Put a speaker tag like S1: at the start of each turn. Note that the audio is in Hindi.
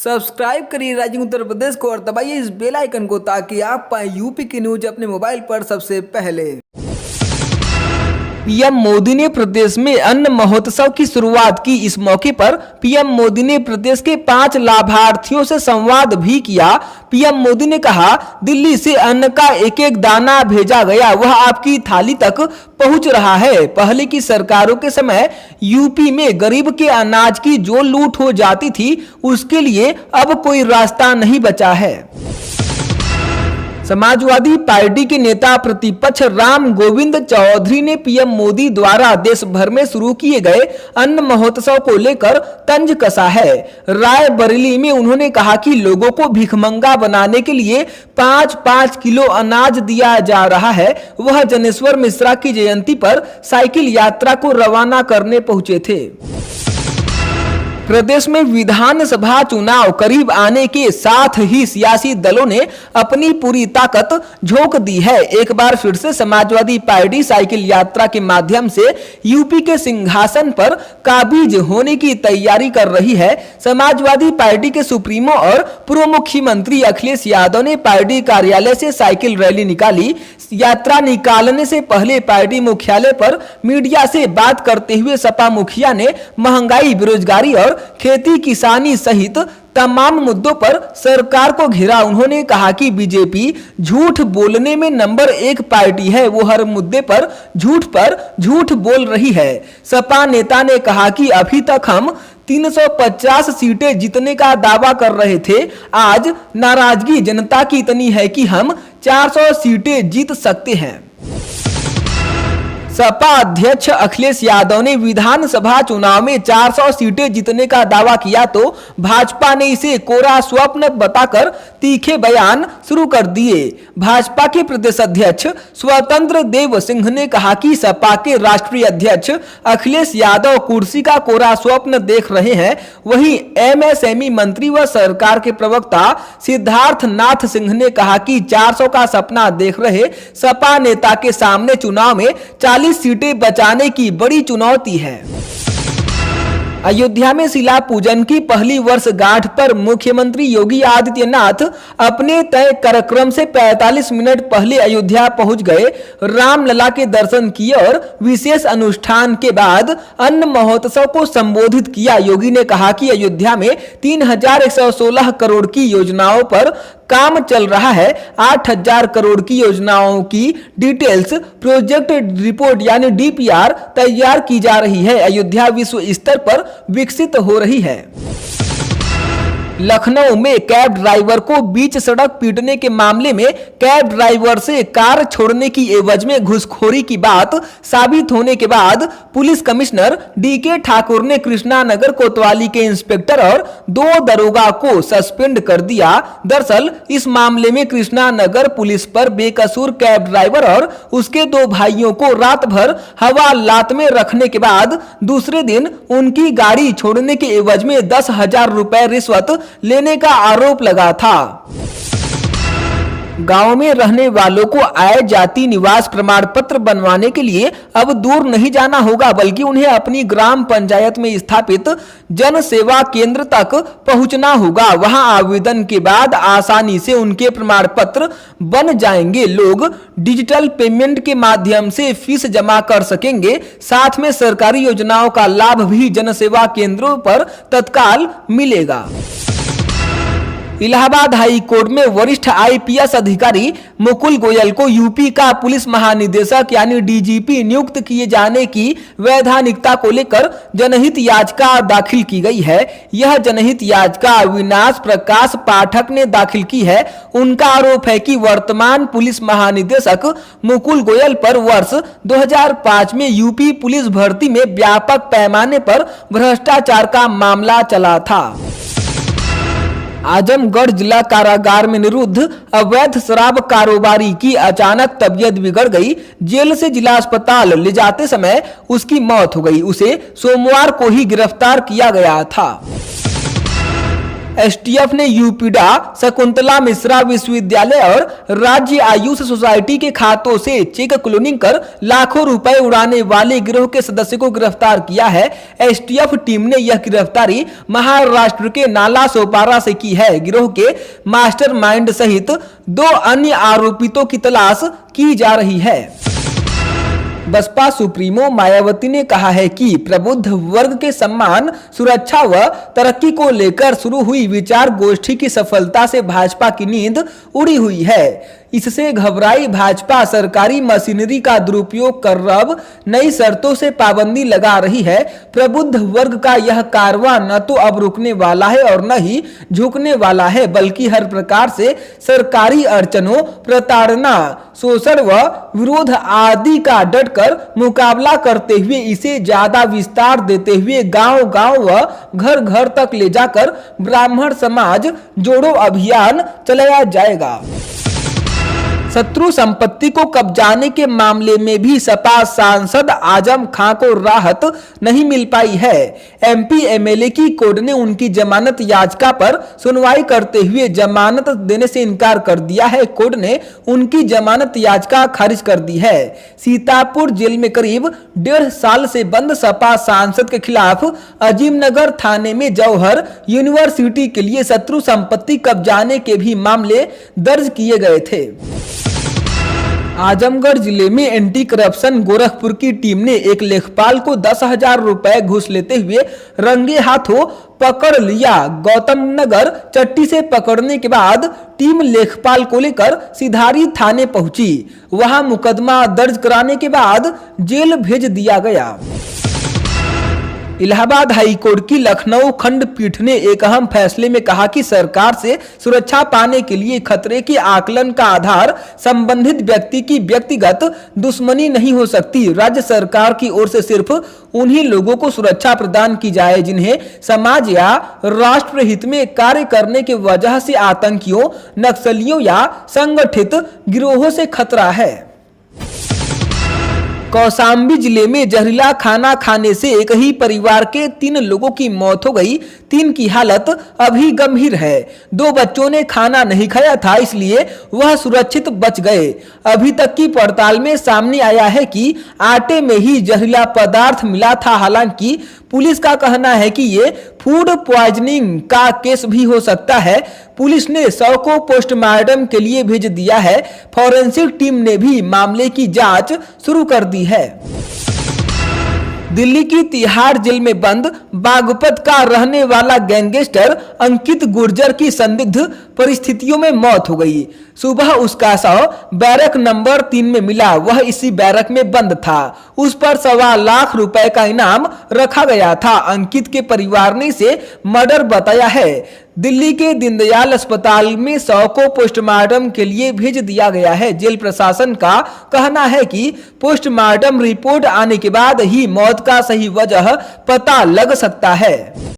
S1: सब्सक्राइब करिए राइजिंग उत्तर प्रदेश को और दबाइए इस बेल आइकन को ताकि आप पाए यूपी की न्यूज अपने मोबाइल पर सबसे पहले। पीएम मोदी ने प्रदेश में अन्न महोत्सव की शुरुआत की। इस मौके पर पीएम मोदी ने प्रदेश के 5 लाभार्थियों से संवाद भी किया। पीएम मोदी ने कहा, दिल्ली से अन्न का एक एक दाना भेजा गया, वह आपकी थाली तक पहुंच रहा है। पहले की सरकारों के समय यूपी में गरीब के अनाज की जो लूट हो जाती थी, उसके लिए अब कोई रास्ता नहीं बचा है। समाजवादी पार्टी के नेता प्रतिपक्ष राम गोविंद चौधरी ने पीएम मोदी द्वारा देश भर में शुरू किए गए अन्न महोत्सव को लेकर तंज कसा है। रायबरेली में उन्होंने कहा कि लोगों को भिखमंगा बनाने के लिए 5-5 किलो अनाज दिया जा रहा है। वह जनेश्वर मिश्रा की जयंती पर साइकिल यात्रा को रवाना करने पहुंचे थे। प्रदेश में विधानसभा चुनाव करीब आने के साथ ही सियासी दलों ने अपनी पूरी ताकत झोंक दी है। एक बार फिर से समाजवादी पार्टी साइकिल यात्रा के माध्यम से यूपी के सिंहासन पर काबिज होने की तैयारी कर रही है। समाजवादी पार्टी के सुप्रीमो और पूर्व मुख्यमंत्री अखिलेश यादव ने पार्टी कार्यालय से साइकिल रैली निकाली। यात्रा निकालने से पहले पार्टी मुख्यालय पर मीडिया से बात करते हुए सपा मुखिया ने महंगाई, बेरोजगारी और खेती किसानी सहित तमाम मुद्दों पर सरकार को घेरा। उन्होंने कहा कि बीजेपी झूठ बोलने में नंबर 1 पार्टी है, वो हर मुद्दे पर झूठ बोल रही है। सपा नेता ने कहा कि अभी तक हम 350 सीटें जीतने का दावा कर रहे थे, आज नाराजगी जनता की इतनी है कि हम 400 सीटें जीत सकते हैं। सपा अध्यक्ष अखिलेश यादव ने विधानसभा चुनाव में 400 सीटें जीतने का दावा किया तो भाजपा ने इसे कोरा स्वप्न बताकर तीखे बयान शुरू कर दिए। भाजपा के प्रदेश अध्यक्ष स्वतंत्र देव सिंह ने कहा कि सपा के राष्ट्रीय अध्यक्ष अखिलेश यादव कुर्सी का कोरा स्वप्न देख रहे हैं। वहीं एमएसएमई मंत्री व सरकार के प्रवक्ता सिद्धार्थ नाथ सिंह ने कहा कि 400 का सपना देख रहे सपा नेता के सामने चुनाव में 40 सीटें बचाने की बड़ी चुनौती है। अयोध्या में शिला पूजन की पहली वर्षगांठ पर मुख्यमंत्री योगी आदित्यनाथ अपने तय कार्यक्रम से 45 मिनट पहले अयोध्या पहुंच गए। रामलला के दर्शन किए और विशेष अनुष्ठान के बाद अन्न महोत्सव को संबोधित किया। योगी ने कहा कि अयोध्या में 3116 करोड़ की योजनाओं पर काम चल रहा है। 8000 करोड़ की योजनाओं की डिटेल्स प्रोजेक्ट रिपोर्ट यानी डीपीआर तैयार की जा रही है। अयोध्या विश्व स्तर पर विकसित हो रही है। लखनऊ में कैब ड्राइवर को बीच सड़क पीटने के मामले में कैब ड्राइवर से कार छोड़ने की एवज में घूसखोरी की बात साबित होने के बाद पुलिस कमिश्नर डीके ठाकुर ने कृष्णानगर कोतवाली के इंस्पेक्टर और 2 दरोगा को सस्पेंड कर दिया। दरअसल इस मामले में कृष्णानगर पुलिस पर बेकसूर कैब ड्राइवर और उसके 2 भाइयों को रात भर हवालात में रखने के बाद दूसरे दिन उनकी गाड़ी छोड़ने के एवज में 10,000 रुपए रिश्वत लेने का आरोप लगा था। गांव में रहने वालों को आय जाति निवास प्रमाण पत्र बनवाने के लिए अब दूर नहीं जाना होगा, बल्कि उन्हें अपनी ग्राम पंचायत में स्थापित जन सेवा केंद्र तक पहुंचना होगा। वहां आवेदन के बाद आसानी से उनके प्रमाण पत्र बन जाएंगे। लोग डिजिटल पेमेंट के माध्यम से फीस जमा कर सकेंगे। साथ में सरकारी योजनाओं का लाभ भी जन सेवा केंद्रों पर तत्काल मिलेगा। इलाहाबाद हाई कोर्ट में वरिष्ठ आईपीएस अधिकारी मुकुल गोयल को यूपी का पुलिस महानिदेशक यानी डीजीपी नियुक्त किए जाने की वैधानिकता को लेकर जनहित याचिका दाखिल की गई है। यह जनहित याचिका अविनाश प्रकाश पाठक ने दाखिल की है। उनका आरोप है कि वर्तमान पुलिस महानिदेशक मुकुल गोयल पर वर्ष 2005 में यूपी पुलिस भर्ती में व्यापक पैमाने पर भ्रष्टाचार का मामला चला था। आजमगढ़ जिला कारागार में निरुद्ध अवैध शराब कारोबारी की अचानक तबीयत बिगड़ गई। जेल से जिला अस्पताल ले जाते समय उसकी मौत हो गई। उसे सोमवार को ही गिरफ्तार किया गया था। एसटीएफ ने यूपीडा, शकुंतला मिश्रा विश्वविद्यालय और राज्य आयुष सोसाइटी के खातों से चेक क्लोनिंग कर लाखों रुपए उड़ाने वाले गिरोह के सदस्य को गिरफ्तार किया है। एसटीएफ टीम ने यह गिरफ्तारी महाराष्ट्र के नाला सोपारा से की है। गिरोह के मास्टरमाइंड सहित 2 अन्य आरोपितों की तलाश की जा रही है। बसपा सुप्रीमो मायावती ने कहा है कि प्रबुद्ध वर्ग के सम्मान, सुरक्षा व तरक्की को लेकर शुरू हुई विचार गोष्ठी की सफलता से भाजपा की नींद उड़ी हुई है। इससे घबराई भाजपा सरकारी मशीनरी का दुरुपयोग कर अब नई शर्तों से पाबंदी लगा रही है। प्रबुद्ध वर्ग का यह कारवां न तो अब रुकने वाला है और न ही झुकने वाला है, बल्कि हर प्रकार से सरकारी अड़चनों, प्रताड़ना, शोषण व विरोध आदि का डटकर मुकाबला करते हुए इसे ज्यादा विस्तार देते हुए गांव-गांव व घर-घर तक ले जाकर ब्राह्मण समाज जोड़ो अभियान चलाया जाएगा। शत्रु संपत्ति को कब्जाने के मामले में भी सपा सांसद आजम खां को राहत नहीं मिल पाई है। एमपी एमएलए की कोर्ट ने उनकी जमानत याचिका पर सुनवाई करते हुए जमानत देने से इनकार कर दिया है। कोर्ट ने उनकी जमानत याचिका खारिज कर दी है। सीतापुर जेल में करीब 1.5 साल से बंद सपा सांसद के खिलाफ अजीमनगर थाने में जौहर यूनिवर्सिटी के लिए शत्रु संपत्ति कब्जाने के भी मामले दर्ज किए गए थे। आजमगढ़ जिले में एंटी करप्शन गोरखपुर की टीम ने एक लेखपाल को 10,000 रुपए घूस लेते हुए रंगे हाथों पकड़ लिया। गौतम नगर चट्टी से पकड़ने के बाद टीम लेखपाल को लेकर सिधारी थाने पहुंची। वहां मुकदमा दर्ज कराने के बाद जेल भेज दिया गया। इलाहाबाद हाईकोर्ट की लखनऊ खंडपीठ ने एक अहम फैसले में कहा कि सरकार से सुरक्षा पाने के लिए खतरे के आकलन का आधार संबंधित व्यक्ति की व्यक्तिगत दुश्मनी नहीं हो सकती। राज्य सरकार की ओर से सिर्फ उन्हीं लोगों को सुरक्षा प्रदान की जाए जिन्हें समाज या राष्ट्र हित में कार्य करने की वजह से आतंकियों, नक्सलियों या संगठित गिरोहों से खतरा है। कौशाम्बी जिले में जहरीला खाना खाने से एक ही परिवार के 3 लोगों की मौत हो गई। 3 की हालत अभी गंभीर है। 2 बच्चों ने खाना नहीं खाया था, इसलिए वह सुरक्षित बच गए। अभी तक की पड़ताल में सामने आया है कि आटे में ही जहरीला पदार्थ मिला था। हालांकि पुलिस का कहना है कि ये फूड पॉइजनिंग का केस भी हो सकता है। पुलिस ने शव को पोस्टमार्टम के लिए भेज दिया है। फॉरेंसिक टीम ने भी मामले की जांच शुरू कर दी है। दिल्ली की तिहाड़ जेल में बंद बागपत का रहने वाला गैंगस्टर अंकित गुर्जर की संदिग्ध परिस्थितियों में मौत हो गई। सुबह उसका शव बैरक नंबर 3 में मिला। वह इसी बैरक में बंद था। उस पर 1.25 लाख रुपए का इनाम रखा गया था। अंकित के परिवार ने इसे मर्डर बताया है। दिल्ली के दीनदयाल अस्पताल में शव को पोस्टमार्टम के लिए भेज दिया गया है। जेल प्रशासन का कहना है कि पोस्टमार्टम रिपोर्ट आने के बाद ही मौत का सही वजह पता लग सकता है।